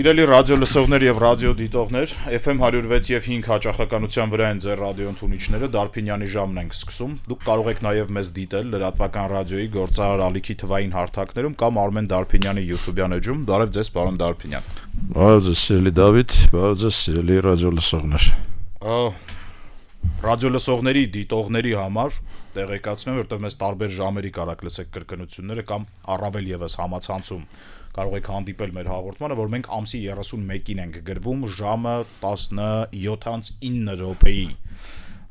Սիրելի ռադիո լսողներ եւ ռադիո դիտողներ, FM 106 եւ 5 հաճախականության վրա են ձեր ռադիո ընդունիչները, Դարփինյանի ժամն ենք սկսում։ Դուք կարող եք նաեւ մեզ դիտել լրատվական ռադիոյի գործարար ալիքի թվային հարթակներում կամ Արմեն Դարփինյանի YouTube-յան էջում։ Բարև ձեզ, պարոն Դարփինյան։ Բարև ձեզ, սիրելի Դավիթ, բարև ձեզ, սիրելի ռադիո լսողներ։ Ռադիո լսողների, դիտողների համար տեղեկացնեմ, որտեղ մեզ տարբեր ժամերի կարաք լսեք կրկնությունները կամ առավել եւս համացանցում կարող եք հանդիպել մեր հաղորդմանը, որ մենք ամսի 31-ին ենք գրվում ժամը 17:09 րոպեի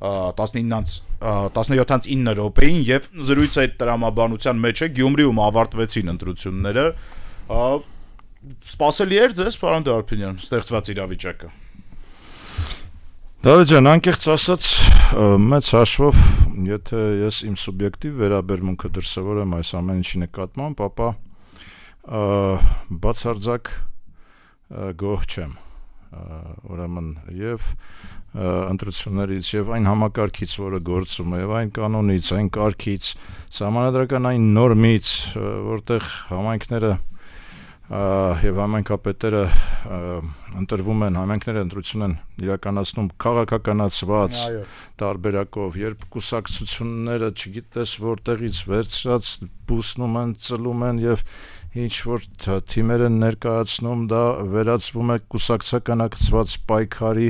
17:09 րոպեին եւ զրույցը այդ տրամաբանության մեջ է Գյումրիում ավարտվեցին ընտրությունները սպասելի էր ձեզ պարոն Դարփինյան ստեղծված իրավիճակը Դավիթ ջան, անկեղծ ասած, մեծ հաշվով, եթե ես իմ սուբյեկտիվ վերաբերմունքը դրսևորեմ այս ամեն ինչի նկատմամբ, ապա բացարձակ գոհ չեմ, ուրեմն եւ ընտրություններից եւ այն համակարգից, որը գործում է, եւ այն կանոնից, այն կարգից, սահմանադրական այն նորմից, որտեղ համայնքները եւ համայնքապետերը ընտրվում են, համայնքները ընտրություն են իրականացնում քաղաքականացված տարբերակով, երբ կուսակցությունները չգիտես որտեղից վերցրած բուսնում են, ծլում են եւ ինչ որ թիմեր են ներկայացնում, դա վերածվում է կուսակցականացված պայքարի,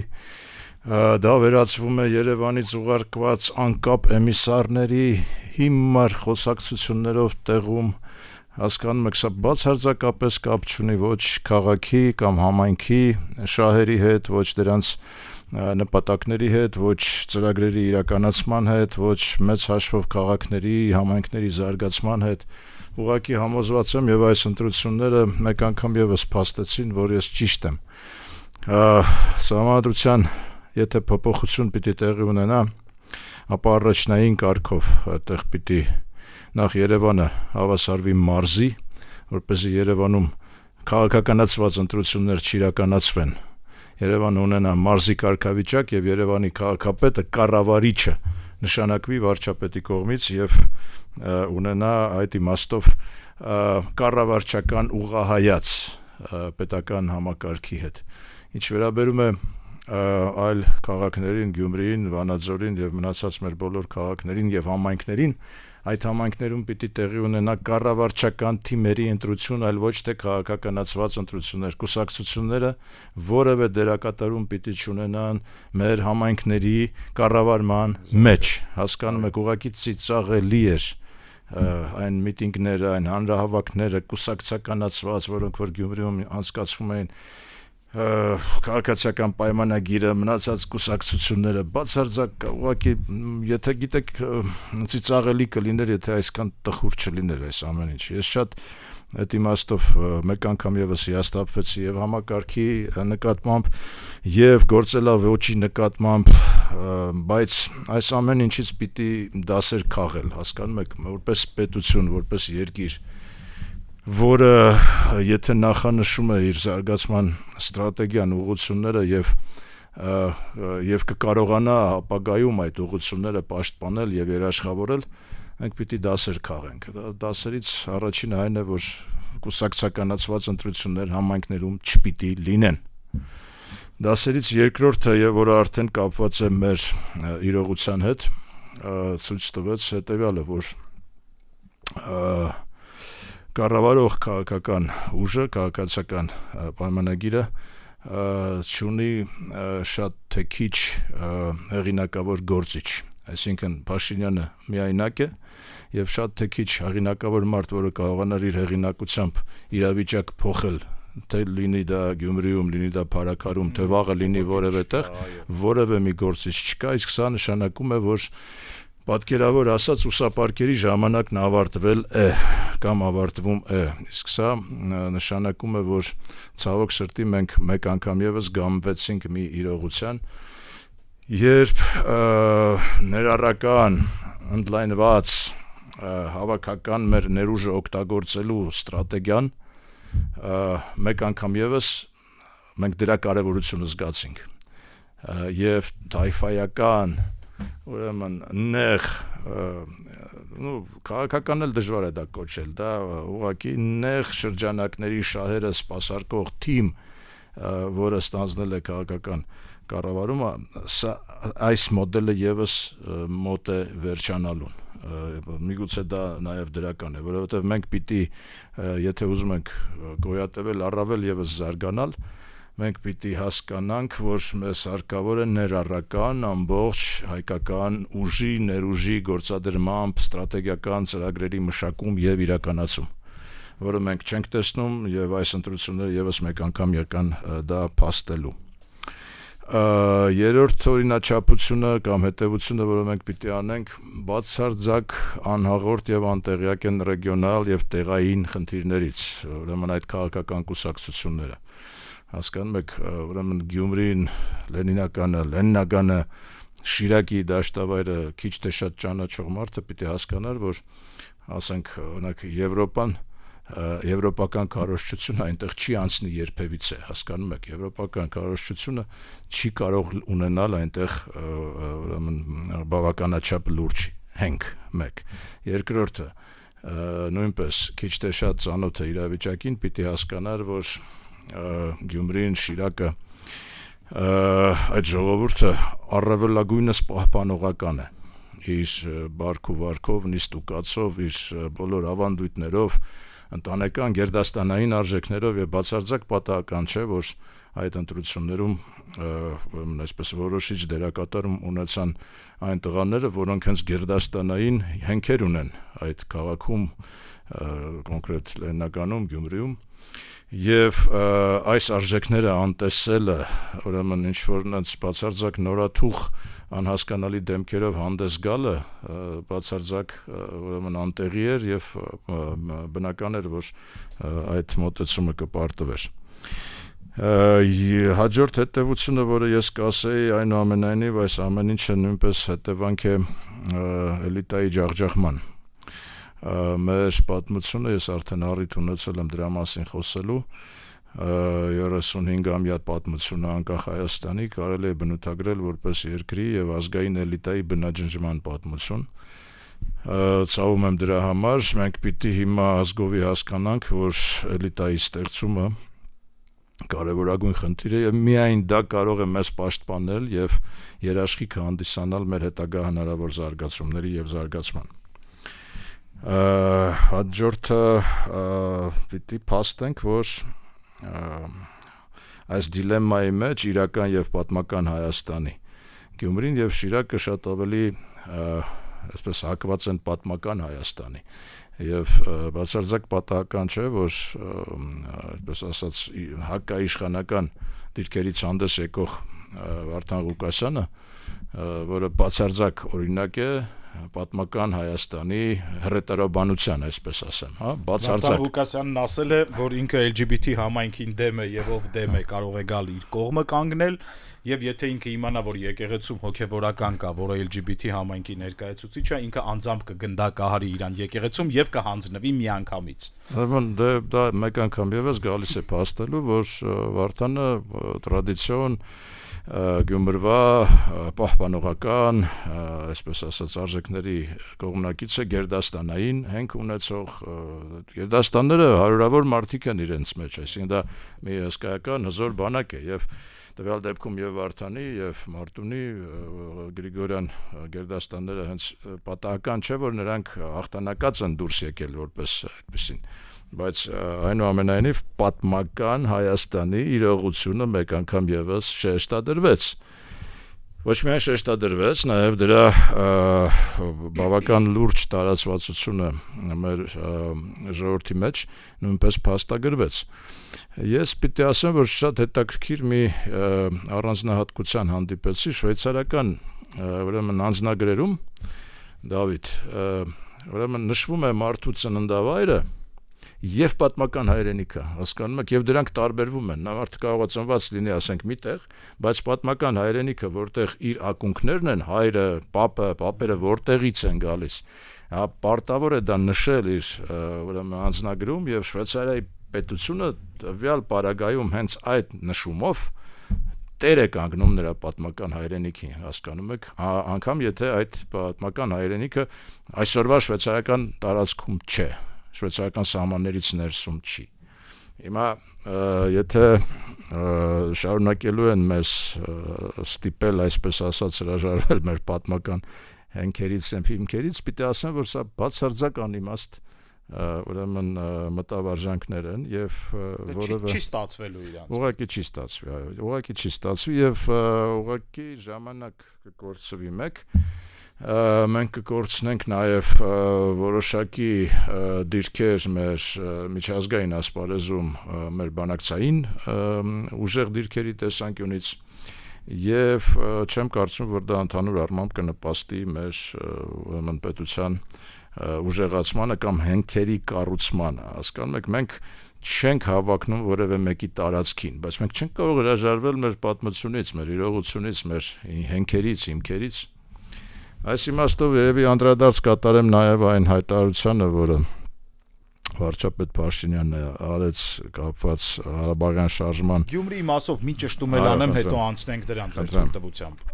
դա վերածվում է Երևանից ուղարկված անկապ էմիսարների հիմար խոսակցություններով տեղում հասկանում եք, սա բացարձակապես կապ չունի ոչ քաղաքի կամ համայնքի շահերի հետ, ոչ դրանց նպատակների հետ, ոչ ծրագրերի իրականացման հետ, ոչ մեծ հաշվով քաղաքների, համայնքների զարգացման հետ։ Ուղղակի համոզված եմ եւ այս ընտրությունները մեկ անգամ եւս փաստեցին, որ ես ճիշտ եմ։ Սահմանադրության եթե փոփոխություն պիտի տեղի ունենա, ապա առաջնային կարգով այդտեղ պիտի նախ Երևանը հավասարվի մարզի, որպեսզի Երևանում քաղաքականացված ընտրություններ չիրականացվեն։ Երևանը ունենա մարզի կարգավիճակ եւ Երևանի քաղաքապետը կառավարիչը նշանակվի վարչապետի կողմից եւ ունենա այդ իմաստով կառավարչական ուղղահայաց պետական համակարգի հետ։ Ինչ վերաբերում է այլ քաղաքներին, Գյումրիին, Վանաձորին եւ մնացած մեր բոլոր քաղաքներին եւ համայնքներին, այդ համայնքներում պիտի տեղի ունենա կառավարչական թիմերի ընտրություն, այլ ոչ թե քաղաքականացված ընտրություններ։ Կուսակցությունները որևէ դերակատարում պիտի չունենան մեր համայնքների կառավարման մեջ։ Հասկանում եք, ուղղակի ծիծաղելի էր այն միտինգները, այն հանրահավաքները կուսակցականացված, որոնք որ Գյումրիում անցկացվում էին քաղաքացիական պայմանագիրը, մնացած կուսակցությունները բացարձակ ուղղակի եթե գիտեք ծիծաղելի կլիներ, եթե այսքան տխուր չլիներ այս ամեն ինչ։ Ես շատ այդ իմաստով մեկ անգամ եւս հիասթափվեցի եւ համակարգի նկատմամբ եւ գործելավոճի նկատմամբ, բայց այս ամեն ինչից պիտի դասեր քաղել, հասկանում եք, որպես պետություն, որպես երկիր, որը եթե նախանշում է իր զարգացման ստրատեգիան ուղղությունները եւ կկարողանա ապագայում այդ ուղղությունները պաշտպանել եւ երաշխավորել, մենք պիտի դասեր քաղենք։ Դասերից առաջինը այն է, որ կուսակցականացված ընտրություններ համայնքներում չպիտի լինեն։ Դասերից երկրորդը, որը արդեն կապված է մեր իրողության հետ, ցույց տվեց հետեւյալը, որ կառավարող քաղաքական ուժը, քաղաքացիական պայմանագիրը չունի շատ թե քիչ հեղինակավոր գործիչ, այսինքն Փաշինյանը միայնակ է եւ շատ թե քիչ հեղինակավոր մարդ, որը կարողանար իր հեղինակությամբ իրավիճակ փոխել, թե լինի դա Գյումրիում, լինի դա Փարաքարում, թե վաղը լինի որևէ տեղ, որևէ մի գործիչ չկա, իսկ սա նշանակում է, որ պատկերավոր ասած ուսապարկերի ժամանակն ավարտվել է կամ ավարտվում է, իսկ սա նշանակում է, որ ցավոք սրտի մենք մեկ անգամ եւս գամվեցինք մի իրողության, երբ ներառական, ընդլայնված հավաքական մեր ներուժը օգտագործելու ստրատեգիան մեկ անգամ եւս մենք դրա կարեւորությունը զգացինք եւ թայֆայական ուրեմն նեղ քաղաքական էլ դժվար է դա կոչել, դա ուղղակի նեղ շրջանակների շահերը սպասարկող թիմ որը ստանձնել է քաղաքական կառավարումը, այս մոդելը եւս մոտ է վերջանալուն։ Միգուցե դա նաև դրական է, որովհետև մենք պիտի, եթե ուզում ենք գոյատևել առավել եւս զարգանալ, մենք պիտի հասկանանք, որ մեզ հարկավոր է ներառական, ամբողջ հայկական ուժի, ներուժի գործադրմամբ, ստրատեգիական ծրագրերի մշակում եւ իրականացում, որը մենք չենք տեսնում եւ այս ընտրությունները եւս մեկ անգամ եկան դա փաստելու։ Երրորդ օրինաչափությունը կամ հետևությունը, որը մենք պիտի անենք, բացարձակ անհաղորդ եւ անտեղյակ են ռեգիոնալ եւ տեղային խնդիրներից, ուրեմն այդ քաղաքական կուսակցությունները։ Հասկանում եք, ուրեմն Գյումրին, Լենինականը, Շիրակի դաշտավայրը քիչ թե շատ ճանաչող մարդը պիտի հասկանար, որ ասենք օրինակ եվրոպական քարոզչությունը այնտեղ չի անցնի երբևիցե, հասկանում եք, եվրոպական քարոզչությունը չի կարող ունենալ այնտեղ ուրեմն բավականաչափ լուրջ հենք մեկ։ Երկրորդը նույնպես քիչ թե շատ ծանոթ է իրավիճակին, պիտի հասկանար, որ Գյումրին, Շիրակը այդ ժողովուրդը առավելագույնս պահպանողական է իր բարք ու վարքով, նիստուկացով, իր բոլոր ավանդույթներով, ընտանեկան գերդաստանային արժեքներով եւ բացարձակ պատահական չէ, որ այդ ընտրություններում այսպես որոշիչ դերակատարում ունեցան այն տղաները, որոնք հենց գերդաստանային հենքեր ունեն այդ քաղաքում, կոնկրետ Լենինականում, Գյումրիում, եւ այս արժեքները անտեսելը, ուրեմն ինչ որ այնց բացարձակ նորաթուխ անհասկանալի դեմքերով հանդես գալը բացարձակ ուրեմն անտեղի էր եւ բնական էր, որ այդ մոտեցումը կպարտվեր։ Հաջորդ հետևությունը, որը ես կասեի, այնուամենայնիվ այս ամեն ինչը նույնպես հետևանք է էլիտայի ջախջախման։ Մեր պատմությունը, ես արդեն առիթ ունեցել եմ դրա մասին խոսելու, 35-ամյա պատմությունը անկախ Հայաստանի կարելի է բնութագրել որպես երկրի եւ ազգային էլիտայի բնաջնջման պատմություն։ Ցավում եմ դրա համար, մենք պիտի հիմա ազգովի հասկանանք, որ էլիտայի ստեղծումը կարևորագույն խնդիր է եւ միայն դա կարող է մեզ պաշտպանել եւ երաշխիքը հանդիսանալ մեր հետագա հնարավոր զարգացումների եւ զարգացման։ Հաջորդը պիտի փաստենք, որ այս դիլեմայի մեջ իրական եւ պատմական Հայաստանի Գյումրին եւ Շիրակը շատ ավելի այսպես հակված են պատմական Հայաստանի եւ բացարձակ պատահական չէ, որ այսպես ասած հակաիշխանական դիրքերից հանդես եկող Վարդան Ղուկասյանը, որը բացարձակ օրինակ է պատմական Հայաստանի հռետորաբանության, այսպես ասեմ, հա, բացարձակ։ Վարդան Ղուկասյանն ասել է, որ ինքը LGBT համայնքին դեմ է եւ ով դեմ է կարող է գալ իր կողմը կանգնել եւ եթե ինքը իմանա, որ եկեղեցում հոգեվորական կա, որը LGBT համայնքի ներկայացուցիչ է, ինքը անձամբ կգնդա կահարի իրան եկեղեցում եւ կհանձնվի միանգամից։ Դա մեկ անգամ եւս գալիս է փաստելու, որ Վարդանը տրադիցիոն Գյումրվա պահպանողական, այսպես ասած, արժեքների կողմնակից է գերդաստանային հենք ունեցող գերդաստանները հարյուրավոր մարդիկ են իրենց մեջ, այսինքն դա մի հսկայական հզոր բանակ է եւ տվյալ դեպքում եւ Վարդանի եւ Մարտունի Գրիգորյան գերդաստանները հենց պատահական չէ, որ նրանք հաղթանակած են դուրս եկել որպես այդպեսին, բայց այնուամենայնիվ պատմական Հայաստանի իրողությունը մեկ անգամ եւս շեշտադրվեց։ Ոչ միայն շեշտադրվեց, նաեւ դրա բավական լուրջ տարածվածությունը մեր ժողովրդի մեջ նույնպես փաստագրվեց։ Ես պիտի ասեմ, որ շատ հետաքրքիր մի առանձնահատկության հանդիպեցի շվեյցարական ուրեմն անձնագրերում, Դավիթ, ուրեմն նշվում է մարդու ծննդավայրը եւ պատմական հայրենիքը, հասկանում եք, եւ դրանք տարբերվում են։ Նա մարդը կարող է ծնված լինի, ասենք, միտեղ, բայց պատմական հայրենիքը, որտեղ իր ակունքներն են, հայրը, պապերը որտեղից են գալիս, հա, պարտավոր է դա նշել իր ուրեմն անձնագրում եւ Շվեյցարիայի պետությունը տվյալ պարագայում հենց այդ նշումով տեր է կանգնում նրա պատմական հայրենիքին, հասկանում եք, անգամ եթե այդ պատմական հայրենիքը այսօրվա շվեյցարական տարածքում չէ, շվեյցարական սահմաններից ներսում չի։ Հիմա եթե շարունակելու են մեզ ստիպել, այսպես ասած, հրաժարվել մեր պատմական հենքերից, հիմքերից, պիտի ասեմ, որ սա բացարձակ անիմաստ ուրեմն մտավարժանքներ են եւ որովը չի ստացվելու իրանց։ Ուղղակի չի ստացվի, այո, ուղղակի չի ստացվի եւ ուղղակի ժամանակ կկորցվի մեկ մենք կկորցնենք նաեւ որոշակի դիրքեր մեր միջազգային ասպարեզում մեր բանակցային ուժեղ դիրքերի տեսանկյունից եւ չեմ կարծում որ դա ընդհանուր առմամբ կնպաստի մեր ուրեմն պետության ուժեղացմանը կամ հենքերի կառուցմանը, հասկանում եք, մենք չենք հավակնում որևէ մեկի տարածքին, բայց մենք չենք կարող հրաժարվել մեր պատմությունից, մեր իրողությունից, մեր հենքերից, հիմքերից։ Այս իմաստով երևի անդրադարձ կատարեմ նաև այն հայտարարությանը, որը վարչապետ Փաշինյանը արեց կապված Ղարաբաղյան շարժման Գյումրիի մասով մի ճշտում էլ անեմ, հետո անցնենք դրանց հետևությամբ։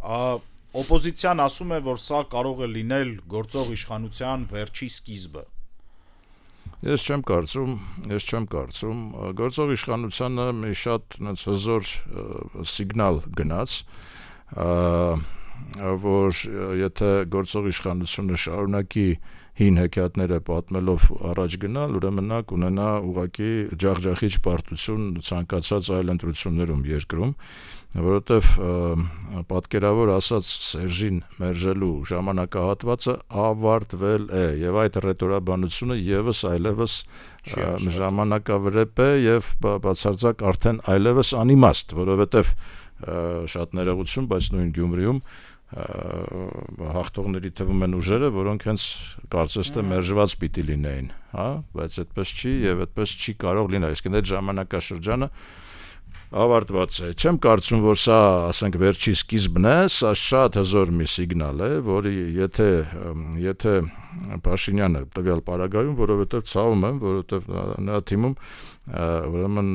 Օպոզիցիան ասում է, որ սա կարող է լինել գործող իշխանության վերջի սկիզբը։ Ես չեմ կարծում, գործող իշխանությանը մի շատ հզոր սիգնալ գնաց, որ եթե գործող իշխանությունը շարունակի հին հեքիաթները պատմելով առաջ գնալ, ուրեմն նա կունենա ուղղակի ջախջախիչ պարտություն ցանկացած այլ ընտրություններում երկրում, որովհետև պատկերավոր ասած Սերժին մերժելու ժամանակահատվածը ավարտվել է եւ այդ ռետորաբանությունը եւս այլևս ժամանակավրեպ է եւ բացարձակ արդեն այլևս անիմաստ, որովհետև շատ ներողություն, բայց նույն Գյումրիում հաղթողների թվում են ուժերը, որոնք հենց կարծես թե մերժված պիտի լինեին, հա, բայց այդպես չի եւ այդպես չի կարող լինել, իսկ այդ ժամանակաշրջանը ավարտված է։ Չեմ կարծում, որ սա, ասենք, վերջի սկիզբն է, սա շատ հզոր մի սիգնալ է, որի եթե Փաշինյանը տվյալ պարագայում, որովհետև ցավում եմ, որովհետև նրա թիմում ուրեմն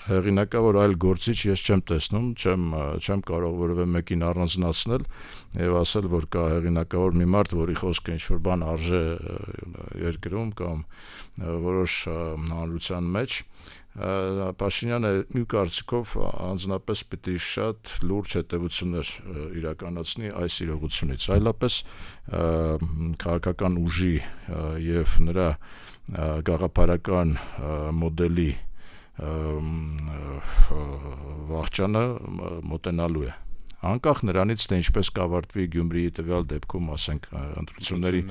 հեղինակավոր այլ գործիչ ես չեմ տեսնում, չեմ կարող որևէ մեկին առանձնացնել եւ ասել, որ կա հեղինակավոր մի մարդ, որի խոսքը ինչ-որ բան արժե երկրում կամ որոշ հանրության մեջ Փաշինյանը մի կարծիքով անձնապես պիտի շատ լուրջ հետևություններ իրականացնի այս իրողությունից, այլապես քաղաքական ուժի եւ նրա գաղափարական մոդելի վախճանը մոտենալու է անկախ նրանից թե ինչպես կավարտվի Գյումրիի տվյալ դեպքում, ասենք, ընտրությունների,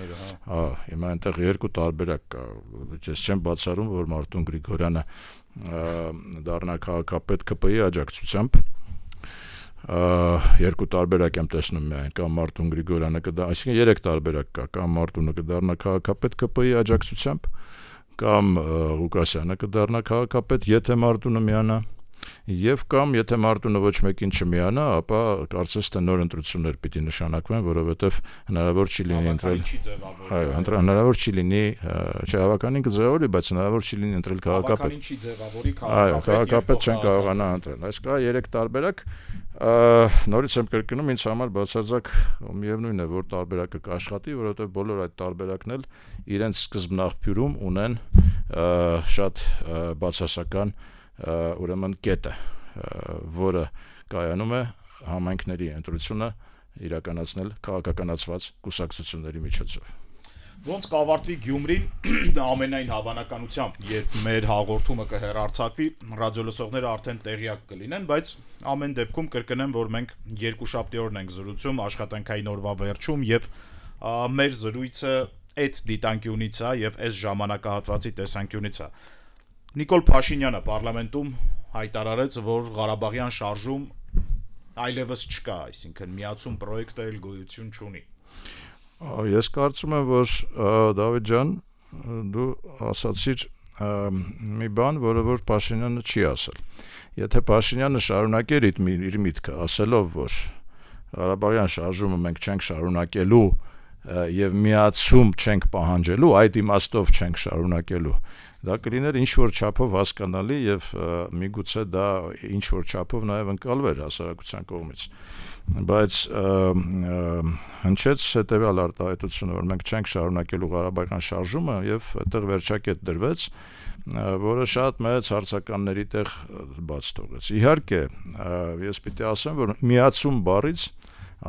հիմա այնտեղ երկու տարբերակ կա, ես չեմ բացառում, որ Մարտուն Գրիգորյանը դառնա քաղաքապետ ԿՊ-ի աջակցությամբ, երկու տարբերակ եմ տեսնում միայն, կամ Մարտուն Գրիգորյանը այսինքն երեք տարբերակ կա, կամ Մարտունը կդառնա քաղաքապետ ԿՊ-ի աջակցությամբ, կամ Ղուկասյանը կդառնա քաղաքապետ, եթե Մարտունը միանա, եւ կամ եթե Մարտունը ոչ մեկին չմիանա, ապա կարծես թե նոր ընտրություններ պիտի նշանակվեն, որովհետեւ հնարավոր չի լինի ընտրել, հնարավոր չի լինի, հավականին կձևավորի, բայց հնարավոր չի լինի ընտրել քաղաքապետ, չի ձևավորի քաղաքապետ չեն կարողանա ընտրել, այս կա 3 տարբերակ, նորից եմ կրկնում, ինձ համար բացարձակ միևնույն է, որ տարբերակը կաշխատի, որովհետեւ բոլոր այդ տարբերակն էլ իրենց սկզբնաղբյուրում ունեն շատ բացասական ուրեմն կետը, որը կայանում է համայնքների ընտրությունը իրականացնել քաղաքականացված կուսակցությունների միջոցով։ Ոնց կավարտվի Գյումրին ամենայն հավանականությամբ, երբ մեր հաղորդումը կհեռարձակվի, ռադիոլսողները արդեն տեղյակ կլինեն, բայց ամեն դեպքում կրկնեմ, որ մենք երկուշաբթի օրն ենք զրուցում աշխատանքային օրվա վերջում եւ մեր զրույցը այդ դիտանկյունից է եւ այս ժամանակահատվածի տեսանկյունից է։ Նիկոլ Փաշինյանը պարլամենտում հայտարարեց, որ Ղարաբաղյան շարժում այլևս չկա, այսինքն միացում պրոյեկտը էլ գոյություն չունի։ Ես կարծում եմ, որ Դավիթ ջան, դու ասացիր մի բան, որը որ Փաշինյանը չի ասել։ Եթե Փաշինյանը շարունակեր իր միտքը, ասելով, որ Ղարաբաղյան շարժումը մենք չենք շարունակելու եւ միացում չենք պահանջելու, այդ իմաստով չենք շարունակելու, դա կլիներ ինչ-որ չափով հասկանալի եւ միգուցե դա ինչ-որ չափով նաեւ ընկալվեր հասարակության կողմից, բայց հնչեց հետեւյալ արտահայտությունը, որ մենք չենք շարունակելու Ղարաբաղյան շարժումը եւ այդտեղ վերջակետ դրվեց որը շատ մեծ հարցականների տեղ բաց թողեց։ Իհարկե, ես պիտի ասեմ, որ միացում բառից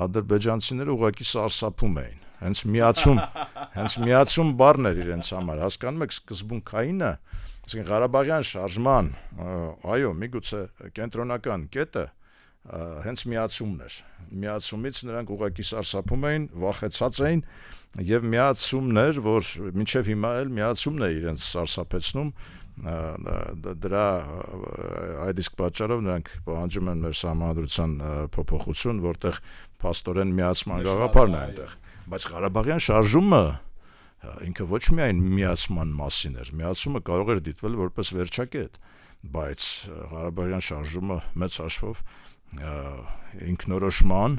ադրբեջանցիները ուղղակի սարսափում էին։ Հենց միացում բառն էր իրենց համար, հասկանում եք, սկզբունքայինը, այսինքն Ղարաբաղյան շարժման, այո, միգուցե կենտրոնական կետը հենց միացումն էր։ Միացումից նրանք ուղղակի սարսափում էին, վախեցած էին, եւ միացումն էր, որ մինչեւ հիմա էլ միացումն է իրենց սարսափեցնում, դրա այդ իսկ պատճառով նրանք պահանջում են մեր սահմանադրության փոփոխություն, որտեղ փաստորեն միացման գաղափարն է այնտեղ, բայց Ղարաբաղյան շարժումը ինքը ոչ միայն միացման մասին էր, միացումը կարող էր դիտվել որպես վերջակետ, բայց Ղարաբաղյան շարժումը մեծ հաշվով ինքնորոշման,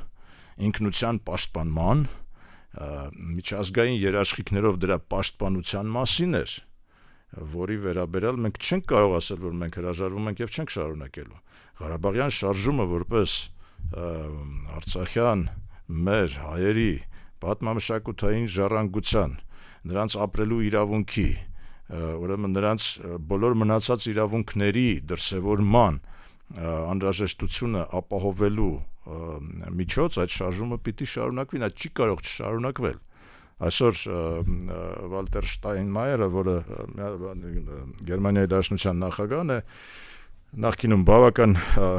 ինքնության պաշտպանման, միջազգային երաշխիքներով դրա պաշտպանության մասին էր, որի վերաբերյալ մենք չենք կարող ասել, որ մենք հրաժարվում ենք եւ չենք շարունակելու։ Ղարաբաղյան շարժումը որպես արցախյան մեր հայերի պատմամշակութային ժառանգության, նրանց ապրելու իրավունքի, ուրեմն նրանց բոլոր մնացած իրավունքների դրսևորման անհրաժեշտությունը ապահովելու միջոց այդ շարժումը պիտի շարունակվի, նա չի կարող չշարունակվել։ Այսօր Վալտեր Շտայնմայերը, որը Գերմանիայի Դաշնության նախագահն է, նախկինում բավական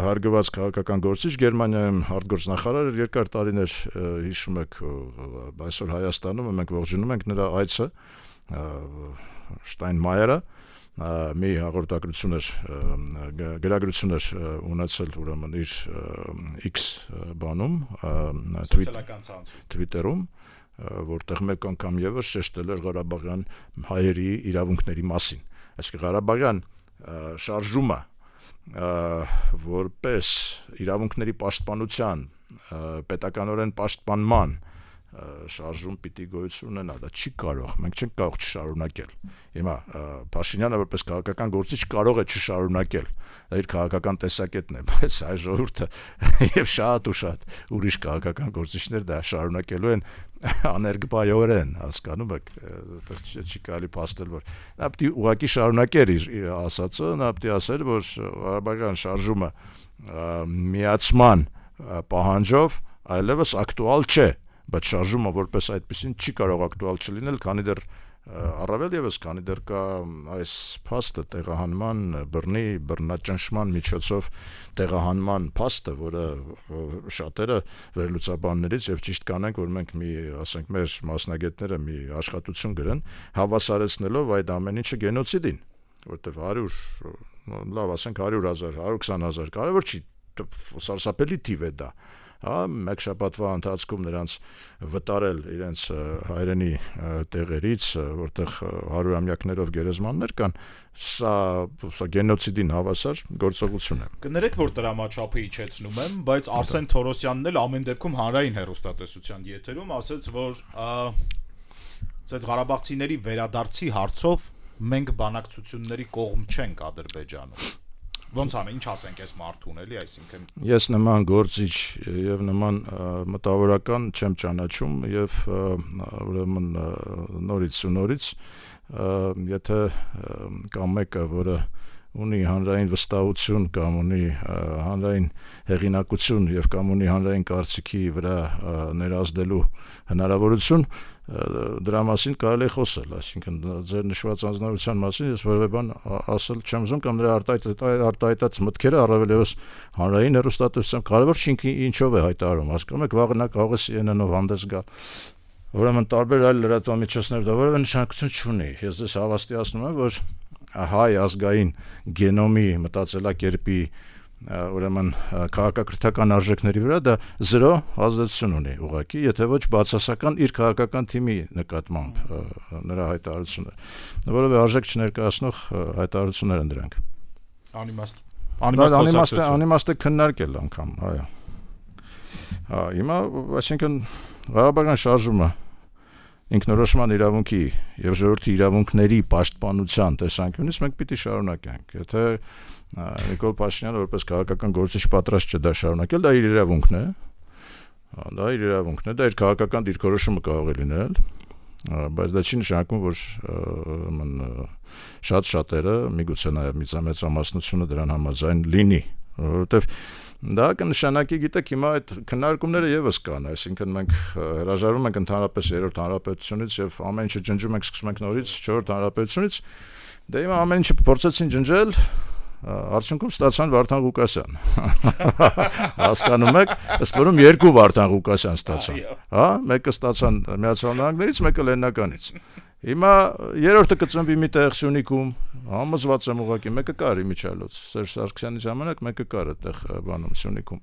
հարգված քաղաքական գործիչ, Գերմանիայում արտգործնախարար էր երկար տարիներ, հիշում եք, այսօր Հայաստանում մենք ողջունում ենք նրա այցը, Շտայնմայերը մի հաղորդագրություն էր, գրագրություն էր ունեցել ուրեմն իր X բանում, Twitter-ում, որտեղ մեկ անգամ եւս շեշտել էր Ղարաբաղյան հայերի իրավունքների մասին։ Այսինքն Ղարաբաղյան շարժումը որպես իրավունքների պաշտպանության, պետականորեն պաշտպանման շարժում պիտի գոյություն ունենա, դա չի կարող, մենք չենք կարող չշարունակել։ Հիմա Փաշինյանը որպես քաղաքական գործիչ կարող է չշարունակել, դա իր քաղաքական տեսակետն է, բայց այ ժողովուրդը եւ շատ ու շատ ուրիշ քաղաքական գործիչներ դա շարունակելու են աներկբայորեն, հասկանում եք, չի կարելի փաստել, որ նա պիտի ուղղակի շարունակեր իր ասածը, նա պիտի ասեր, որ Ղարաբաղյան շարժումը միացման պահանջով այլևս ակտուալ չէ, բայց շարժումը որպես այդպեսին չի կարող ակտուալ չլինել, քանի դեռ առավել եւս, քանի դեռ կա այս փաստը տեղահանման, բռնաճնշման միջոցով տեղահանման փաստը, որը շատերը վերլուծաբաններից եւ ճիշտ կանենք, որ մենք ասենք մեր մասնագետները մի աշխատություն գրեն, հավասարեցնելով այդ ամեն ինչը գենոցիդին, որտեղ 100, լավ ասենք 100,000, 120,000, կարևոր չի, սարսափելի թիվ է դա։ Մեկ շաբաթվա ընթացքում նրանց վտարել իրենց հայրենի տեղերից, որտեղ հարյուրամյակներով գերեզմաններ կան, սա գենոցիդին հավասար գործողություն է։ Կներեք, որ դրամաչափը իջեցնում եմ, բայց Արսեն Թորոսյանն էլ ամեն դեպքում հանրային հեռուստատեսության եթերում ասաց, որ Ղարաբաղցիների վերադարձի հարցով մենք բանակցությունների կողմ չենք Ադրբեջանում։ Ոնց ան, ինչ ասենք այս մարդուն էլի, այսինքն ես նման գործիչ եւ նման մտավորական չեմ ճանաչում եւ ուրեմն նորից եթե կա մեկը, որը ունի հանրային վստահություն կամ ունի հանրային հեղինակություն եւ կամ ունի հանրային կարծիքի վրա ներազդելու հնարավորություն, դրա մասին կարելի է խոսել, այսինքն ձեր նշված անձնավորության մասին ես որևէ բան ասել չեմ ուզում կամ նրա արտահայտած մտքերը առավել եւս հանրային հեռուստատեսությամբ կարևոր չի ինչով է հայտարարում, հասկանում եք, վաղը նա կարող է CNN-ով հանդես գալ, ուրեմն տարբեր այլ լրատվամիջոցներ դա որևէ նշանակություն չունի։ Ես ձեզ հավաստիացնում եմ, որ հայ ազգային գենոմի մտածելակերպի ուրեմն քաղաքակրթական արժեքների վրա դա 0 ազդեցություն ունի ուղղակի, եթե ոչ բացասական իր քաղաքական թիմի նկատմամբ նրա հայտարարությունը, որովհետեւ արժեք չներկայացնող հայտարարություններ են դրանք։ Անիմաստ է քննարկել անգամ, այո։ Հիմա, այսինքն Ղարաբաղյան շարժումը ինքնորոշման իրավունքի եւ ժողովրդի իրավունքների պաշտպանության տեսանկյունից մենք պիտի շարունակենք։ Եթե Նիկոլ Փաշինյանը որպես քաղաքական գործիչ պատրաստ չէ դա շարունակել, դա իր իրավունքն է։ Դա իր քաղաքական դիրքորոշումը կարող է լինել, բայց դա չի նշանակում, որ շատ-շատերը, միգուցե նաև մեծամասնությունը դրան համաձայն լինի, որովհետև դա կնշանակի, գիտեք, հիմա այդ քննարկումները եւս կան, այսինքն մենք հրաժարվում ենք ընդհանրապես երրորդ հանրապետությունից եւ ամեն ինչը ջնջում ենք, սկսում ենք նորից չորրորդ հանրապետությունից, դե հիմա ամեն ինչը փորձեցին ջնջել, արդյունքում ստացան Վարդան Ղուկասյան։ Հասկանում եք, ըստ որում երկու Վարդան Ղուկասյան ստացան, հա, մեկը ստացան Միացյալ Նահանգներից, մեկը Լեննականից։ Հիմա երրորդը կծնվի մի տեղ Սյունիքում, համոզված եմ ուղղակի, մեկը կար Իմիջիայլոց, Սերժ Սարգսյանի ժամանակ մեկը կար այդտեղ բանում Սյունիքում։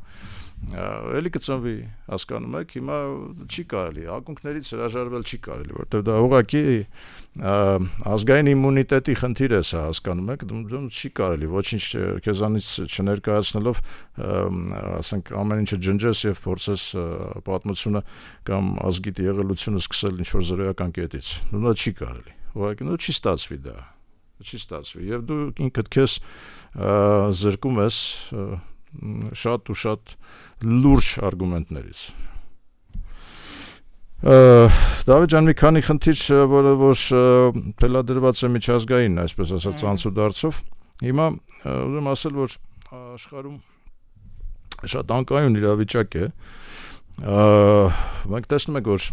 Էլի կծնվի, հասկանում եք, հիմա չի կարելի, ակունքներից հրաժարվել չի կարելի, որտեղ դա ուղղակի ազգային իմունիտետի խնդիր է սա, հասկանում եք, դու չի կարելի, ոչինչ քեզանից չներկայացնելով, ասենք ամեն ինչը ջնջես եւ փորձես պատմությունը կամ ազգիտ եղելությունը սկսել ինչ-որ զրոյական կետից։ Դա չի կարելի։ Ուղղակի դա չի ստացվի դա։ Չի ստացվի եւ դու ինքդ քեզ զրկում ես շատ ու շատ լուրջ արգումենտներից։ Դավիթ ջան, մի քանի խնդիր, որ թելադրված է միջազգային, այսպես ասած, անցուդարձով։ Հիմա ուզում ասել, որ աշխարհում շատ անկայուն իրավիճակ է։ Մենք տեսնում ենք, որ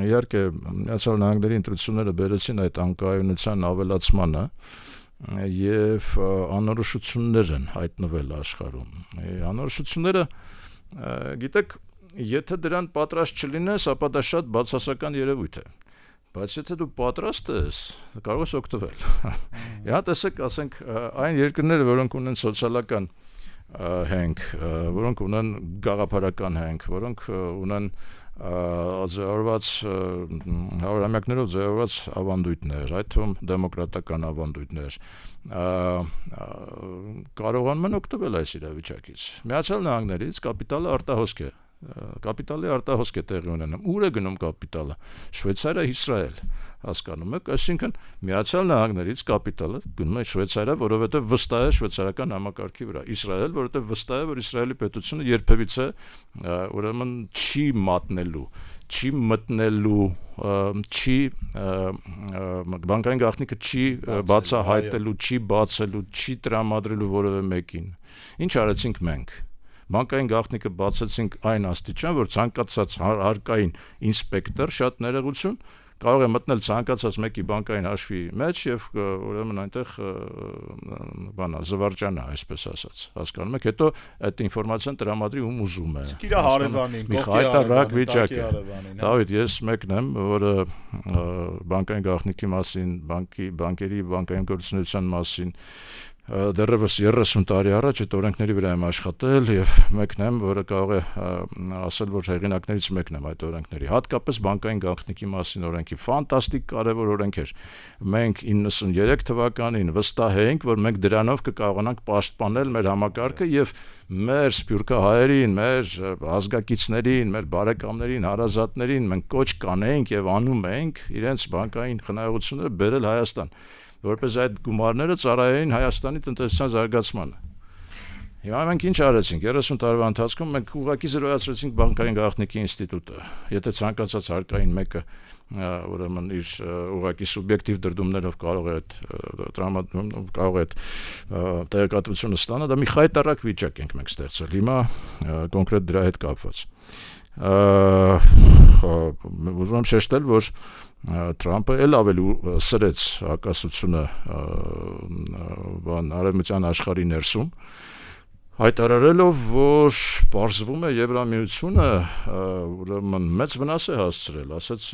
իհարկե Միացյալ Նահանգների ընտրությունները բերեցին այդ անկայունության ավելացմանը եւ անորոշություններ են հայտնվել աշխարհում։ Անորոշությունները, գիտեք, եթե դրան պատրաստ չլինես, ապա դա շատ բացասական երևույթ է։ Բայց եթե դու պատրաստ ես, կարող ես օգտվել։ Իհա տեսեք, ասենք, այն երկրները, որոնք ունեն սոցիալական հենք, որոնք ունեն գաղափարական հենք, որոնք ունեն ձևավորված հարյուրամյակներով ձևավորված ավանդույթներ, այդ թվում դեմոկրատական ավանդույթներ, կարողանում են օգտվել այս իրավիճակից։ Միացյալ Նահանգներից կապիտալը արտահոսք է, կապիտալի արտահոսք է տեղի ունենում։ Ուր է գնում կապիտալը։ Շվեյցարիա, Իսրայել, հասկանում եք, այսինքն Միացյալ Նահանգներից կապիտալը գնում է Շվեյցարիա, որովհետև վստահ է շվեյցարական համակարգի վրա։ Իսրայել, որովհետև վստահ է, որ Իսրայելի պետությունը երբևիցե ուրեմն չի մատնելու, չի մտնելու, չի բանկային գաղտնիքը չի բացահայտելու, չի բացելու, չի տրամադրելու որևէ մեկին։ Ինչ արեցինք մենք։ Բանկային գաղտնիքը բացեցինք այն աստիճան, որ ցանկացած հարկային ինսպեկտոր շատ ներողություն կարող է մտնել ցանկացած մեկի բանկային հաշվի մեջ եւ ուրեմն այնտեղ զվարճանա, այսպես ասած, հասկանում եք, հետո այդ ինֆորմացիան տրամադրի ում ուզում է։ Իր հարևանին, խայտարակ վիճակ է։ Դավիթ, ես մեկն եմ, որը բանկային գաղտնիքի մասին, բանկերի բանկային գործունեության մասին դեռևս 30 տարի առաջ այդ օրենքների վրա եմ աշխատել եւ մեկն եմ, որը կարող է ասել, որ հեղինակներից մեկն եմ այդ օրենքների, հատկապես բանկային գաղտնիքի մասին օրենքի ֆանտաստիկ կարևոր օրենք էր։ Մենք 93 թվականին վստահ էինք, որ մենք դրանով կկարողանանք պաշտպանել մեր համակարգը եւ մեր սփյուռքահայերին, մեր ազգակիցներին, մեր բարեկամներին, հարազատներին մենք կոչ կանեինք եւ անում էինք իրենց բանկային խնայողությունները բերել Հայաստան, որպես այդ գումարները ծառայեին Հայաստանի տնտեսության զարգացմանը։ Հիմա մենք ինչ արեցինք 30 տարվա ընթացքում մենք ուղղակի զրոյացրեցինք բանկային գաղտնիքի ինստիտուտը։ Եթե ցանկացած հարկային մեկը ուրեմն իր ուղղակի սուբյեկտիվ դրդումներով կարող է այդ տեղեկատվությունը ստանալ, դա մի խայտարակ վիճակ ենք մենք ստեղծել։ Հիմա կոնկրետ դրա հետ կապված։ Ուզում եմ շեշտել, որ Թրամփը էլ ավելի սրեց հակասությունը արևմտյան աշխարհի ներսում, հայտարարելով, որ պարզվում է Եվրամիությունը ուրեմն մեծ վնաս է հասցրել, ասաց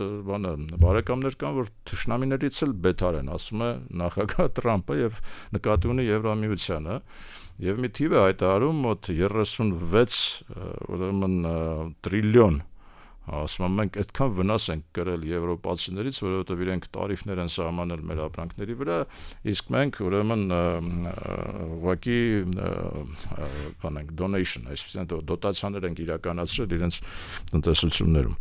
բարեկամներ կան, որ թշնամիներից էլ բետար են, ասում է նախագահ Թրամփը եւ նկատի ունի Եվրամիությանը, եւ մի թիվ է հայտարարում մոտ 36 ուրեմն տրիլիոն ասում եմ մենք այդքան վնաս ենք կրել եվրոպացիներից, որովհետև իրենք տարիֆներ են սահմանել մեր ապրանքների վրա, իսկ մենք ուրեմն ուղղակի donation, այսինքն դոտացիաներ ենք իրականացրել իրենց տնտեսություններում։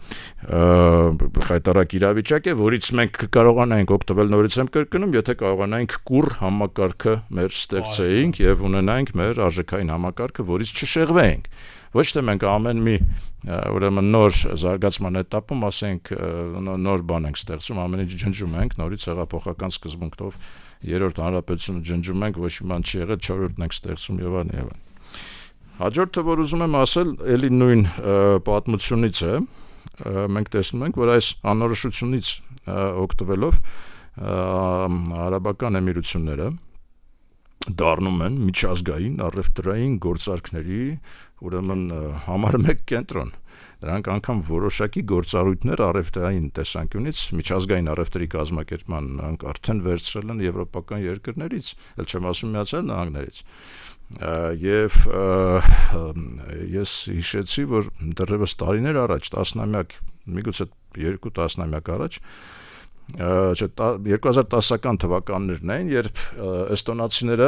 Խայտարակ իրավիճակ է, որից մենք կարողանայինք օգտվել, նորից եմ կրկնում, եթե կարողանայինք կուռ համակարգը մեր ստեղծեինք եւ ունենայինք մեր արժեքային համակարգը, որից չշեղվեինք։ ոչ թե մենք ամեն մի ուրեմն նոր զարգացման этаպում, ասենք, նոր բան ենք ստեղծում, ամեն ինչ ջնջում ենք, նորից հեղափոխական սկզբունքով երրորդ հանրապետությունը ջնջում ենք, ոչ մի բան չի եղել, չորրորդն ենք ստեղծում եւ այլն։ Հաջորդը, որ ուզում եմ ասել, էլի նույն պատմությունից է, մենք տեսնում ենք, որ այս անորոշությունից օգտվելով Արաբական Էմիրությունները դառնում են միջազգային առևտրային գործարքների ուրեմն համար մեկ կենտրոն։ Դրանք անգամ որոշակի գործառույթներ առևտրային տեսանկյունից միջազգային առևտրի կազմակերպման արդեն վերցրել են եվրոպական երկրներից, ել չեմ ասում Միացյալ Նահանգներից։ Եվ ես հիշեցի, որ դեռևս տարիներ առաջ, տասնամյակ, միգուցե 2 տասնամյակ առաջ, 2010-ական թվականներն էին, երբ էստոնացիները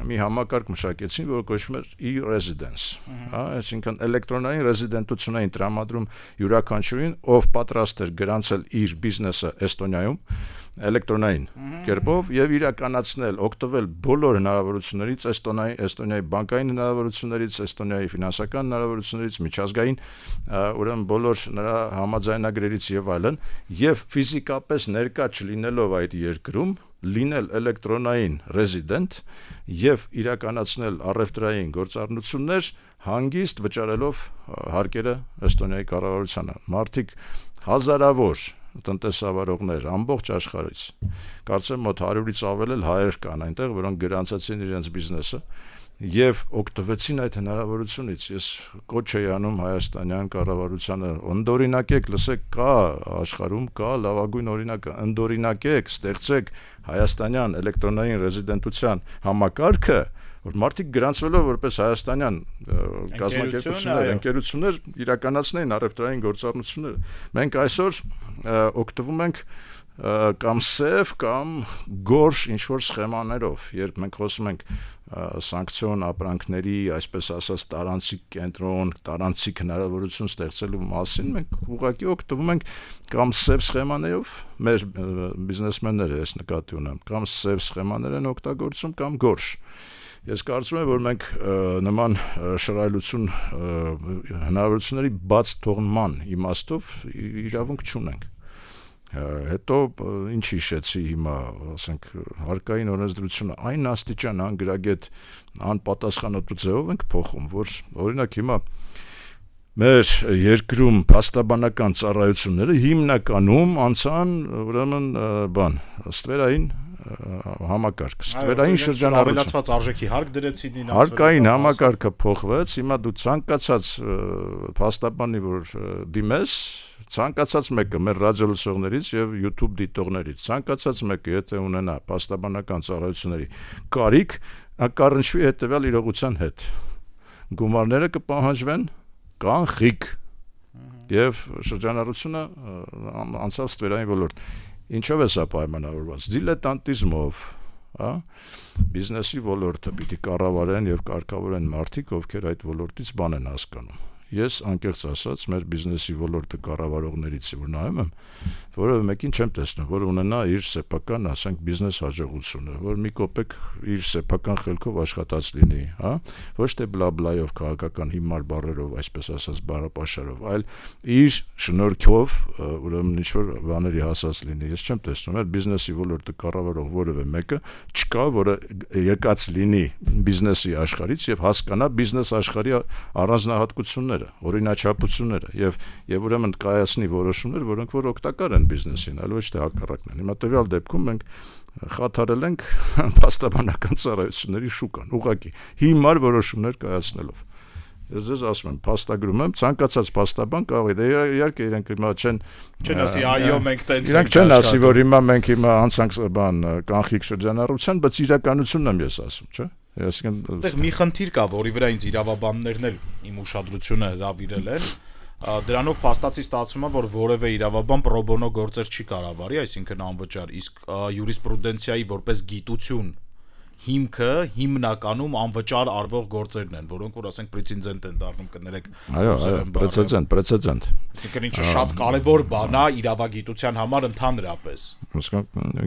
մի համակարգ մշակեցին, որ կոչվում էր e-residence, այսինքն էլեկտրոնային ռեզիդենտություն էին տրամադրում յուրաքանչյուրին, ով պատրաստ էր գրանցել իր բիզնեսը Էստոնիայում էլեկտրոնային կերպով եւ իրականացնել, օգտվել բոլոր հնարավորություններից, Էստոնիայի բանկային հնարավորություններից, Էստոնիայի ֆինանսական հնարավորություններից, միջազգային ուրեմն բոլոր նրա համաձայնագրերից եւ այլն, եւ ֆիզիկապես ներկա չլինելով այդ երկրում, լինել էլեկտրոնային ռեզիդենտ եւ իրականացնել առևտրային գործառնություններ հանգիստ վճարելով հարկերը Էստոնիայի կառավարությանը։ Մարդիկ հազարավոր տնտեսավարողներ ամբողջ աշխարհից, կարծեմ մոտ 100-ից ավել էլ հայեր կան այնտեղ, որոնք գրանցեցին իրենց բիզնեսը եւ օգտվեցին այդ հնարավորությունից։ Ես կոչ եի անում հայաստանյան կառավարությանը, ընդօրինակեք, լսեք, կա աշխարհում կա լավագույն օրինակը, ընդօրինակեք, ստեղծեք հայաստանյան էլեկտրոնային ռեզիդենտության համակարգը, որ մարդիկ գրանցվելով որպես հայաստանյան կազմակերպություններ, ընկերություններ իրականացնեն առևտրային գործառնությունները։ Մենք այսօր օգտվում ենք կամ սև կամ գորշ ինչ-որ սխեմաներով, երբ մենք խոսում ենք սանկցիոն ապրանքների, այսպես ասած, տարանցիկ կենտրոն, տարանցիկ հնարավորություն ստեղծելու մասին, մենք ուղղակի օգտվում ենք կամ սև սխեմաներով, մեր բիզնեսմենները ես նկատի ունեմ, կամ սև սխեմաներ են օգտագործում, կամ գորշ։ Ես կարծում եմ, որ մենք նման շռայլություն հնարավորությունների բաց թողնման իմաստով իրավունք չունենք։ Հետո ինչ հիշեցի հիմա, ասենք, հարկային օրենսդրությունը այն աստիճան անգրագետ անպատասխանատու ձևով ենք փոխում, որ օրինակ հիմա մեր երկրում փաստաբանական ծառայությունները հիմնականում անցան ուրեմն ստվերային համակարգ, ստվերային շրջանառություն, ավելացված արժեքի հարկ դրեցին, հարկային համակարգը փոխվեց, հիմա դու ցանկացած փաստաբանի, որ դիմես, ցանկացած մեկը մեր ռադիոլսողներից եւ YouTube դիտողներից, ցանկացած մեկը, եթե ունենա փաստաբանական ծառայությունների կարիք, կառնչվի հետեւյալ իրողության հետ։ Գումարները կպահանջվեն կանխիկ եւ շրջանառությունը անցավ ստվերային ոլորտ։ Ինչով է սա պայմանավորված։ Դիլետանտիզմով, բիզնեսի ոլորտը պիտի կառավարեն եւ կարգավորեն մարդիկ, ովքեր այդ ոլորտից բան են հասկանում։ Ես անկեղծ ասած մեր բիզնեսի ոլորտը կառավարողներից որ նայում եմ, որովհետեւ մեկին չեմ տեսնում, որ ունենա իր սեփական, ասենք, բիզնես հաջողությունը, որ մի կոպեկ իր սեփական խելքով աշխատած լինի, ոչ թե բլա-բլայով քաղաքական հիմար բառերով, այսպես ասած, բառապաշարով, այլ իր շնորհքով, ուրեմն ինչ-որ բաների հասած լինի։ Ես չեմ տեսնում, այդ բիզնեսի ոլորտը կառավարող որևէ մեկը չկա, որը եկած լինի բիզնեսի աշխարհից եւ հասկանա բիզնես աշխարհի առանձնահատկությունները, օրինաչափությունները եւ ուրեմն կայացնի որոշումներ, որոնք որ օգտակար են բիզնեսին, այլ ոչ թե հակառակն են։ Հիմա տվյալ դեպքում մենք խաթարել ենք փաստաբանական ծառայությունների շուկան, ուղղակի հիմար որոշումներ կայացնելով։ Ես ձեզ ասում եմ, փաստագրում եմ, ցանկացած փաստաբան կարող է, իհարկե իրենք հիմա չեն ասի, այո, մենք տենց իրենք չեն ասի, որ հիմա մենք անցանք բան կանխիկ շրջանառության, բայց իրականությունն եմ ես ասում, չէ՞։ Այդտեղ մի խնդիր կա, որի վրա ինձ իրավաբաններն էլ իմ ուշադրությունը հրավիրել են, դրանով փաստացի ստացվում է, որ որևէ իրավաբան պրոբոնո գործեր չի կառավարի, այսինքն անվճար, իսկ յուրիսպրուդենցիայի որպես գիտություն հիմքը հիմնականում անվճար արվող գործերն են, որոնք որ ասենք պրեցեդենտ են դառնում, կներեք։ Այո, պրեցեդենտ։ Այսինքն ինչը շատ կարևոր բան է իրավագիտության համար ընդհանրապես։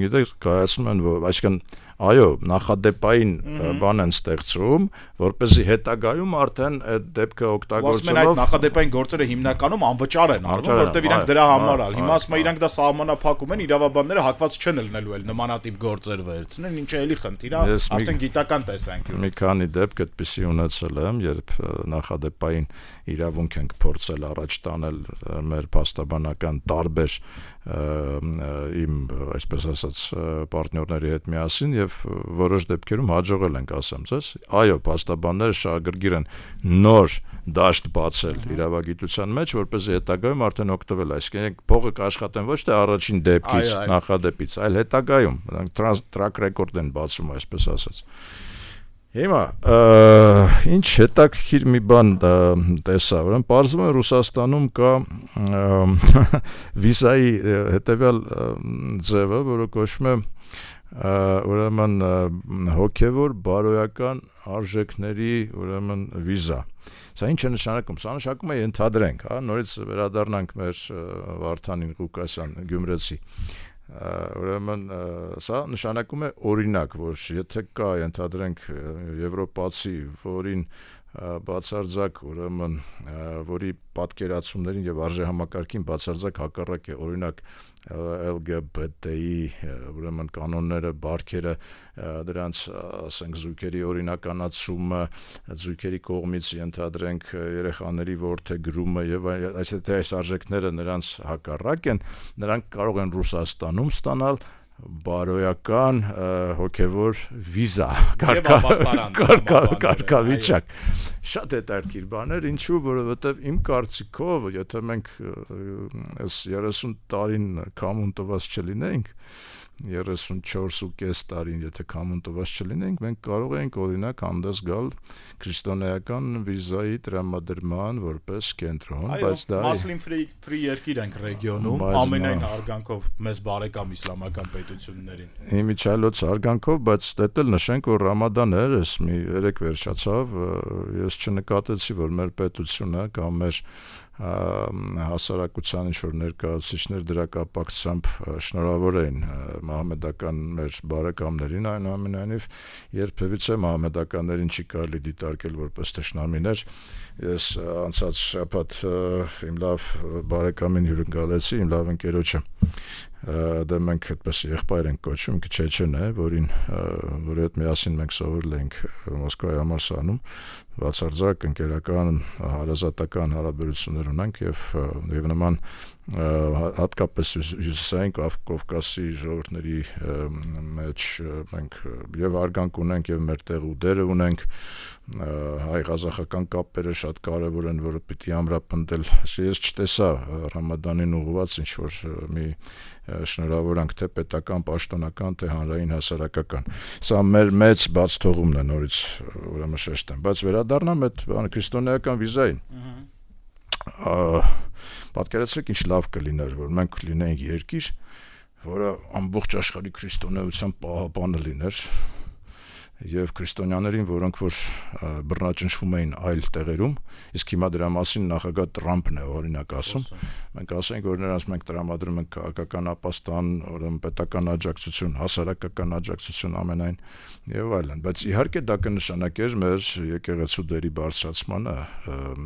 Գիտեք, կայացնում են, որ այսինքն այո, նախադեպային բան են ստեղծում, որպեսզի հետագայում արդեն այդ դեպքը օգտագործելով այդ նախադեպային գործերը հիմնականում անվճար են արվում, որովհետև իրանք դրա համար ալ։ Հիմա ասում են իրանք դա սահմանափակում են, իրավաբանները հակված չեն լինելու էլ նմանատիպ գործեր վերցնեն, ինչը էլի խնդիր է, արդեն գիտական տեսանկյունից։ Մի քանի դեպք այդպիսի ունեցել եմ, երբ նախադեպային իրավունք ենք փորձել առաջ տանել մեր փաստաբանական տարբեր իմ, այսպես ասած, պարտներների հետ միասին եւ որոշ դեպքերում հաջողել ենք, ասեմ ձեզ։ Այո, փաստաբանները շահագրգիռ են նոր դաշտ բացել իրավագիտության մեջ, որպեսզի հետագայում արդեն օգտվել, այսինքն փողը կաշխատեն ոչ թե առաջին դեպքից, նախադեպից, այլ հետագայում, track record են բացում, այսպես ասած։ Հիմա ինչ հետաքրքիր մի բան տեսա, ուրեմն պարզվում է Ռուսաստանում կա վիզայի հետևյալ ձևը, որը կոչվում է ուրեմն հոգևոր բարոյական արժեքների ուրեմն վիզա։ Սա ինչ է նշանակում։ Սա նշանակում է ենթադրենք, նորից վերադառնանք մեր Վարդանին Ղուկասյան Գյումրեցի։ Ուրեմն սա նշանակում է օրինակ, որ եթե կա ենթադրենք եվրոպացի, որին բացարձակ ուրեմն որի պատկերացումներին եւ արժեհամակարգին բացարձակ հակառակ է, օրինակ LGBT-ի ուրեմն կանոնները, բարքերը, դրանց ասենք զույգերի օրինականացումը, զույգերի կողմից ենթադրենք երեխաների որդեգրումը եւ այս արժեքները նրանց հակառակ են, նրանք կարող են Ռուսաստանում ստանալ բարոյական հոգևոր վիզա կարգավիճակ շատ հետաքրքիր բաներ, ինչու, որովհետև իմ կարծիքով, եթե մենք այս 30 տարին կամուն տված չլինենք, 34.5 տարին եթե կամուն տված չլինենք, մենք կարող ենք օրինակ հանդես գալ քրիստոնեական վիզայի տրամադրման որպես կենտրոն, բայց դա Muslim free երկիր ենք ռեգիոնում, ամենայն հարգանքով մեզ բարեկամ իսլամական պետություններին։ Իմիջիայլոց հարգանքով, բայց դա էլ նշենք, որ Ռամադան էր, մի երեք վերջացավ, ես չնկատեցի, որ մեր պետությունը կամ մեր հասարակության ինչ-որ ներկայացուցիչներ դրա կապակցությամբ շնորհավոր էին մահմեդական մեր բարեկամներին, այնուամենայնիվ երբևիցե մահմեդականներին չի կարելի դիտարկել որպես թշնամիներ։ Ես անցած շաբաթ իմ լավ բարեկամին հյուրընկալեցի, իմ լավ ընկերոջը, դա մենք այդպես եղբայր ենք կոչում, Չեչեն է, որի հետ միասին մենք սովորել ենք Մոսկվայի համալսարանում, բացարձակ ընկերական, հարազատական հարաբերություններ ունենք եւ նման հատկապես հյուսիսային Կովկասի ժողովուրդների մեջ մենք եւ արգանք ունենք եւ մեր տեղ ու դերը ունենք, հայ-ղազախական կապերը շատ կարեւոր են, որը պիտի ամրապնդել։ Ես չտեսա Ռամադանին ուղղված ինչ որ մի շնորհավորանք թե պետական, պաշտոնական, թե հանրային հասարակական։ Սա մեր մեծ բաց թողումն է, նորից ուրեմն շեշտեմ, բայց վերադառնամ այդ քրիստոնեական վիզային։ Պատկերացրեք ինչ լավ կլիներ, որ մենք լինեինք երկիր, որը ամբողջ աշխարհի քրիստոնեության պահապանը լիներ, եւ քրիստոնյաներին, որոնք որ բռնաճնշվում էին այլ տեղերում, իսկ հիմա դրա մասին նախագահ Տրամփն է օրինակ ասում, մենք ասենք, որ նրանց մենք տրամադրում ենք քաղաքական ապաստան, ուրեմն պետական աջակցություն, հասարակական աջակցություն ամենայն եւ այլն, բայց իհարկե դա կնշանակեր մեր եկեղեցու դերի բարձրացմանը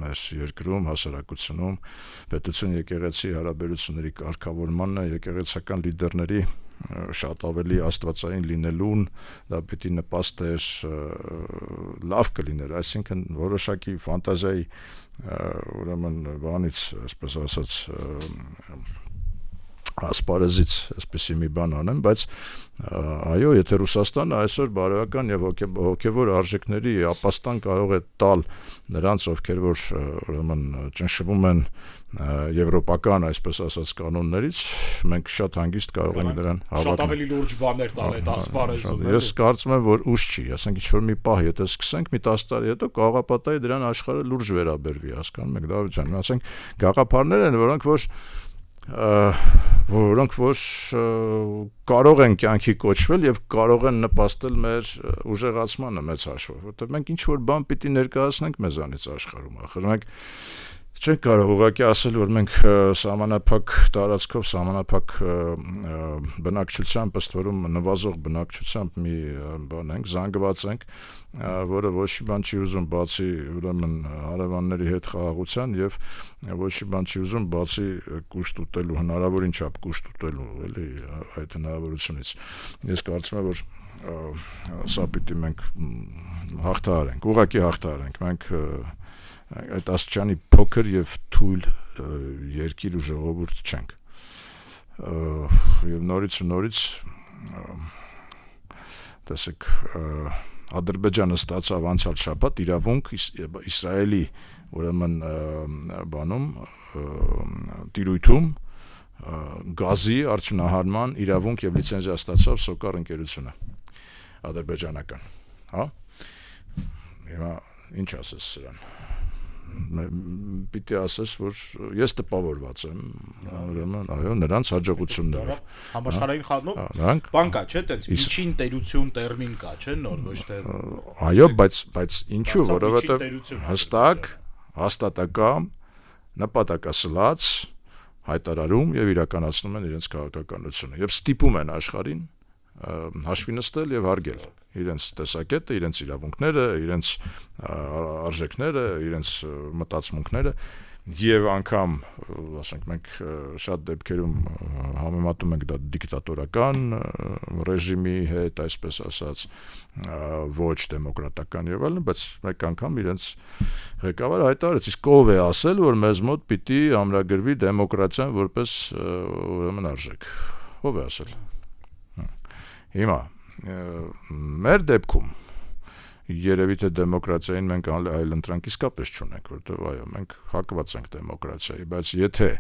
մեր երկրում, հասարակությունում, պետություն եկեղեցի հարաբերությունների կարգավորմանը, եկեղեցական լիդերների շատ ավելի աստվածային լինելուն, դա պիտի նպաստեր, լավ կլիներ, այսինքն որոշակի ֆանտազիայի ուրեմն բանից, այսպես ասած, ասպարեզից այսպեսի մի բան անեմ, բայց այո, եթե Ռուսաստանը այսօր բարոյական եւ հոգեվոր արժեքների ապաստան կարող է տալ նրանց, ովքեր որ ուրեմն ճնշվում են եվրոպական, այսպես ասած, կանոններից, մենք շատ հանգիստ կարող ենք դրան հավատալ։ Շատ ավելի լուրջ բաներ տալ այդ ասպարեզում։ Ես կարծում եմ, որ ուշ չի, ասենք ինչ որ մի պահ, եթե սկսենք մի 10 տարի հետո կաղապատայի դրան աշխարհը լուրջ վերաբերվի, հասկանում եք, Դավիթ ջան, ասենք գաղափարներ են, որոնք որ կարող են կյանքի կոչվել եւ կարող են նպաստել մեր ուժեղացմանը մեծ հաշվով, որտեղ մենք ինչ որ բան պիտի ներկայացնենք մեզանից աշխարհում, ախր մենք Չենք կարող ուղղակի ասել, որ մենք սահմանափակ տարածքով, սահմանափակ բնակչությամբ, ըստ որում նվազող բնակչությամբ մի բան ենք, զանգված ենք, որը ոչ մի բան չի ուզում բացի ուրեմն հարևանների հետ խաղաղության եւ ոչ մի բան չի ուզում բացի կուշտ ուտելու, հնարավորին չափ կուշտ ուտելու, էլի այդ հնարավորությունից։ Ես կարծում եմ, որ սա պիտի մենք հաղթահարենք, ուղղակի հաղթահարենք, մենք այդ աստիճանի փոքր եւ թույլ երկիր ու ժողովուրդ չենք եւ նորից տեսեք Ադրբեջանը ստացավ անցյալ շաբաթ իրավունք Իսրայելի ուրեմն բանում տիրույթում գազի արդյունահանման իրավունք եւ լիցենզիա ստացավ Սոկար ընկերությունը ադրբեջանական, հա։ Հիմա ինչ ասես սրան։ Պիտի ասես, որ ես տպավորված եմ, ուրեմն, այո, նրանց հաջողություններով։ Համաշխարհային բան կա, չէ՞, տենց միջին տերություն տերմին կա, չէ՞, նոր ոչ թե։ Այո, բայց ինչու, որովհետև հստակ, հաստատակամ, նպատակասլաց հայտարարում եւ իրականացնում են իրենց քաղաքականությունը եւ ստիպում են աշխարհին հաշվի նստել եւ հարգել իրենց տեսակետը, իրենց իրավունքները, իրենց արժեքները, իրենց մտածմունքները եւ անգամ, ասենք, մենք շատ դեպքերում համեմատում ենք դա դիկտատորական ռեժիմի հետ, այսպես ասած, ոչ դեմոկրատական եւ այլն, բայց մեկ անգամ իրենց ղեկավարը հայտարարեց, իսկ ով է ասել, որ մեզ մոտ պիտի ամրագրվի դեմոկրատիան որպես ուրեմն արժեք։ Ով է ասել։ Հիմա մեր դեպքում երևի թե դեմոկրատիային մենք այլ ընտրանք իսկապես չունենք, որտեղ այո, մենք հակված ենք դեմոկրատիայի, բայց եթե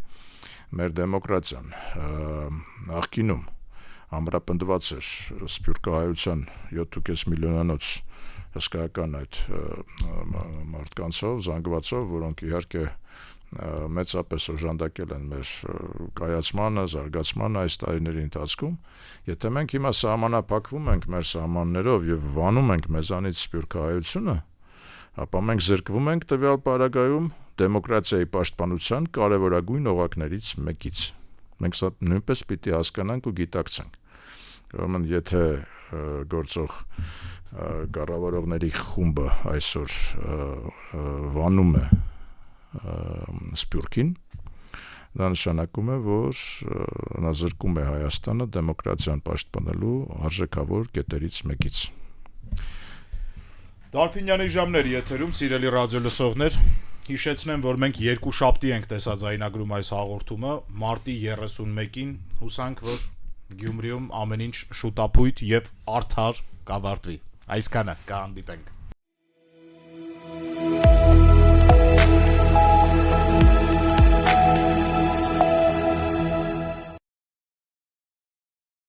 մեր դեմոկրատիան նախկինում ամրապնդված էր սփյուռքահայության 7.5 միլիոնանոց հսկայական այդ մարդկանցով, զանգվածով, որոնք իհարկե մեծապես օժանդակել են մեր կայացմանը, զարգացմանը այս տարիների ընթացքում, եթե մենք հիմա սահմանափակվում ենք մեր սահմաններով եւ վանում ենք մեզանից սփյուռքահայությունը, ապա մենք զրկվում ենք տվյալ պարագայում դեմոկրատիայի պաշտպանության կարևորագույն օղակներից մեկից։ Մենք սա նույնպես պիտի հասկանանք ու գիտակցենք։ Ուրեմն եթե գործող կառավարողների խումբը այսօր վանում է սփյուռքին, դա նշանակում է, որ նա զրկում է Հայաստանը դեմոկրատիան պաշտպանելու արժեքավոր կետերից մեկից։ Դարբինյանի ժամների եթերում, սիրելի ռադիո լսողներ, հիշեցնեմ, որ մենք երկուշաբթի ենք տեսաձայնագրում այս հաղորդումը, մարտի 31-ին, հուսանք, որ Գյումրիում ամեն ինչ շուտապույտ եւ արդար կավարտվի։ Այսքանը, կհանդիպենք։